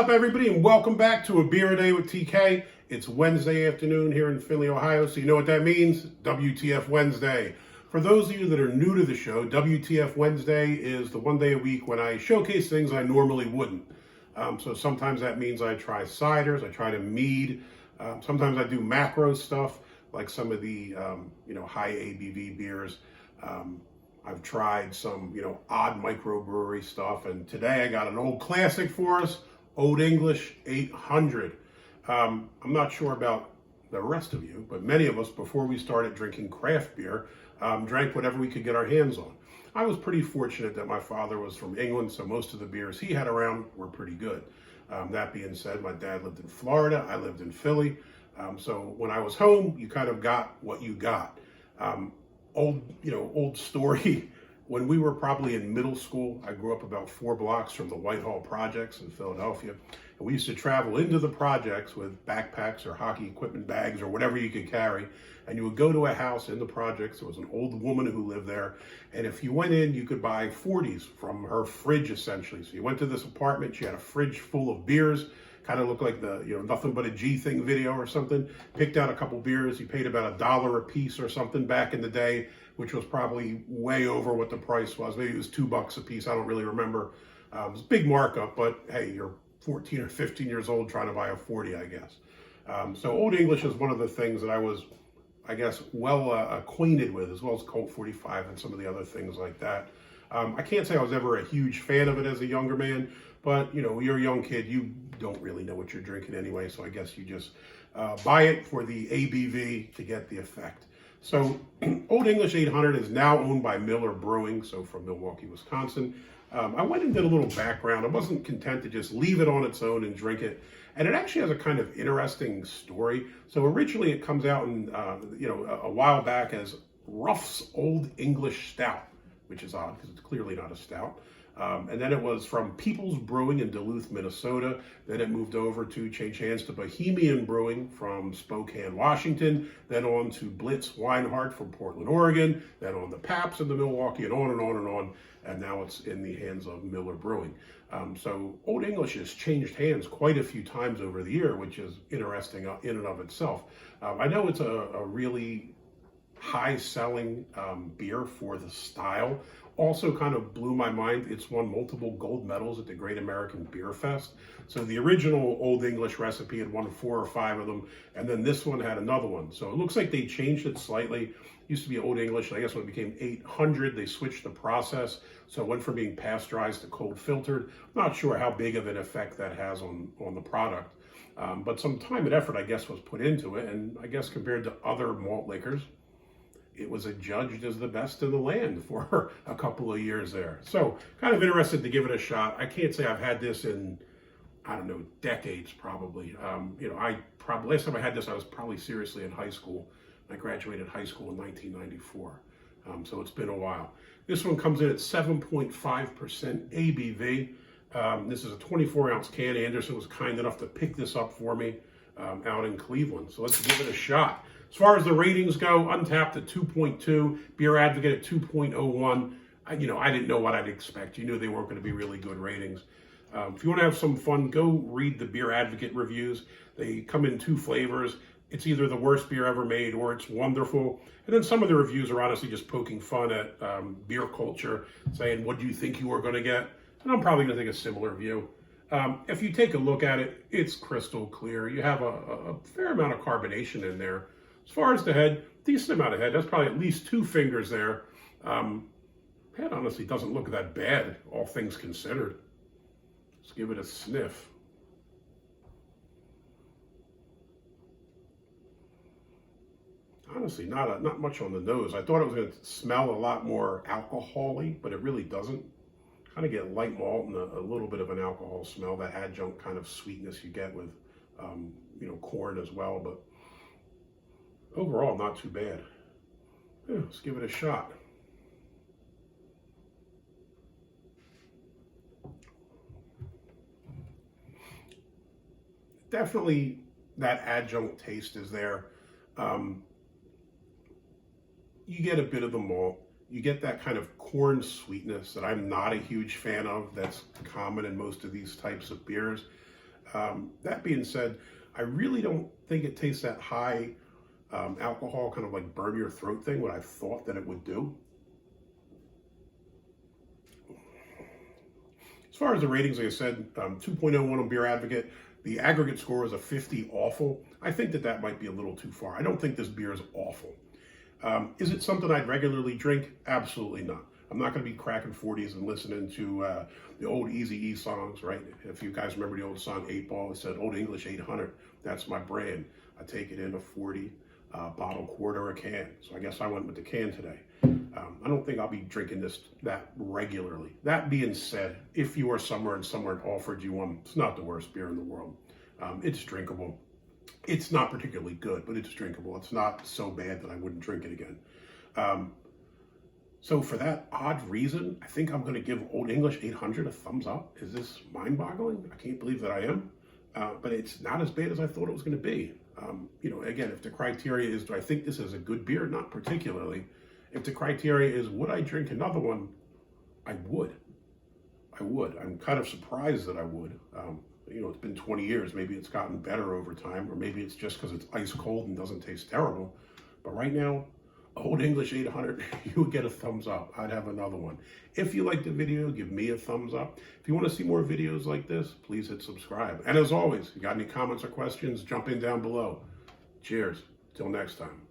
up, everybody, and welcome back to A Beer a Day with TK. It's Wednesday afternoon here in Findlay, Ohio, so you know what that means? WTF Wednesday. For those of you that are new to the show, WTF Wednesday is the one day a week when I showcase things I normally wouldn't. So sometimes that means I try ciders, I try to mead. Sometimes I do macro stuff, like some of the high ABV beers. I've tried some, odd microbrewery stuff, and today I got an old classic for us, Old English 800. I'm not sure about the rest of you, but many of us, before we started drinking craft beer, drank whatever we could get our hands on. I was pretty fortunate that my father was from England, so most of the beers he had around were pretty good. That being said, my dad lived in Florida, I lived in Philly, so when I was home, you kind of got what you got. Old story. When we were probably in middle school, I grew up about 4 blocks from the Whitehall projects in Philadelphia. And we used to travel into the projects with backpacks or hockey equipment bags or whatever you could carry. And you would go to a house in the projects. There was an old woman who lived there. And if you went in, you could buy 40s from her fridge, essentially. So you went to this apartment. She had a fridge full of beers. Kind of looked like the, Nothing But a G Thing video or something. Picked out a couple beers. You paid about $1 a piece or something back in the day, which was probably way over what the price was. Maybe it was $2 a piece. I don't really remember. It was a big markup, but hey, you're 14 or 15 years old trying to buy a 40, I guess. So Old English is one of the things that I was, well acquainted with, as well as Colt 45 and some of the other things like that. I can't say I was ever a huge fan of it as a younger man, but you're a young kid, you don't really know what you're drinking anyway, so I guess you just buy it for the ABV to get the effect. So Old English 800 is now owned by Miller Brewing, so from Milwaukee, Wisconsin. I went and did a little background. I wasn't content to just leave it on its own and drink it. And it actually has a kind of interesting story. So originally it comes out in, a while back as Ruff's Old English Stout, which is odd because it's clearly not a stout. And then it was from People's Brewing in Duluth, Minnesota. Then it moved over to change hands to Bohemian Brewing from Spokane, Washington. Then on to Blitz Weinhardt from Portland, Oregon. Then on to Pabst in the Milwaukee, and on and on and on. And now it's in the hands of Miller Brewing. So Old English has changed hands quite a few times over the year, which is interesting in and of itself. I know it's a really high-selling beer for the style. Also kind of blew my mind, it's won multiple gold medals at the Great American Beer Fest. So the original Old English recipe had won 4 or 5 of them, and then this one had another one. So it looks like they changed it slightly. It used to be Old English, and I guess when it became 800, they switched the process. So it went from being pasteurized to cold filtered. I'm not sure how big of an effect that has on the product. But some time and effort, I guess, was put into it, and I guess compared to other malt liquors, it was adjudged as the best in the land for a couple of years there. So kind of interested to give it a shot. I can't say I've had this in, decades probably. Last time I had this, I was probably seriously in high school. I graduated high school in 1994. So it's been a while. This one comes in at 7.5% ABV. This is a 24-ounce can. Anderson was kind enough to pick this up for me out in Cleveland. So let's give it a shot. As far as the ratings go, Untapped at 2.2, Beer Advocate at 2.01. I didn't know what I'd expect. You knew they weren't going to be really good ratings. If you want to have some fun, go read the Beer Advocate reviews. They come in 2 flavors. It's either the worst beer ever made or it's wonderful. And then some of the reviews are honestly just poking fun at beer culture, saying, what do you think you are going to get? And I'm probably going to take a similar view. If you take a look at it, it's crystal clear. You have a fair amount of carbonation in there. As far as the head, decent amount of head. That's probably at least 2 fingers there. Head honestly doesn't look that bad, all things considered. Let's give it a sniff. Honestly, not much on the nose. I thought it was going to smell a lot more alcohol-y, but it really doesn't. Kind of get light malt and a little bit of an alcohol smell, that adjunct kind of sweetness you get with, corn as well. But overall, not too bad. Yeah, let's give it a shot. Definitely that adjunct taste is there. You get a bit of the malt. You get that kind of corn sweetness that I'm not a huge fan of. That's common in most of these types of beers. That being said, I really don't think it tastes that high alcohol, kind of like burn your throat thing, what I thought that it would do. As far as the ratings, like I said, 2.01 on Beer Advocate. The aggregate score is a 50, awful. I think that that might be a little too far. I don't think this beer is awful. Is it something I'd regularly drink? Absolutely not. I'm not going to be cracking 40s and listening to the old Eazy-E songs, right? If you guys remember the old song 8 Ball, it said Old English 800. That's my brand. I take it in a 40 bottle, quart, or a can. So I guess I went with the can today. I don't think I'll be drinking this that regularly. That being said, if you are somewhere and someone offered you one, it's not the worst beer in the world. It's drinkable. It's not particularly good, but it's drinkable. It's not so bad that I wouldn't drink it again. So for that odd reason, I think I'm going to give Old English 800 a thumbs up. Is this mind-boggling? I can't believe that I am. But it's not as bad as I thought it was going to be. Again, if the criteria is, do I think this is a good beer? Not particularly. If the criteria is, would I drink another one? I would. I'm kind of surprised that I would. It's been 20 years. Maybe it's gotten better over time, or maybe it's just because it's ice cold and doesn't taste terrible. But right now, Old English 800, you would get a thumbs up. I'd have another one. If you liked the video, give me a thumbs up. If you want to see more videos like this, please hit subscribe. And as always, if you got any comments or questions, jump in down below. Cheers. Till next time.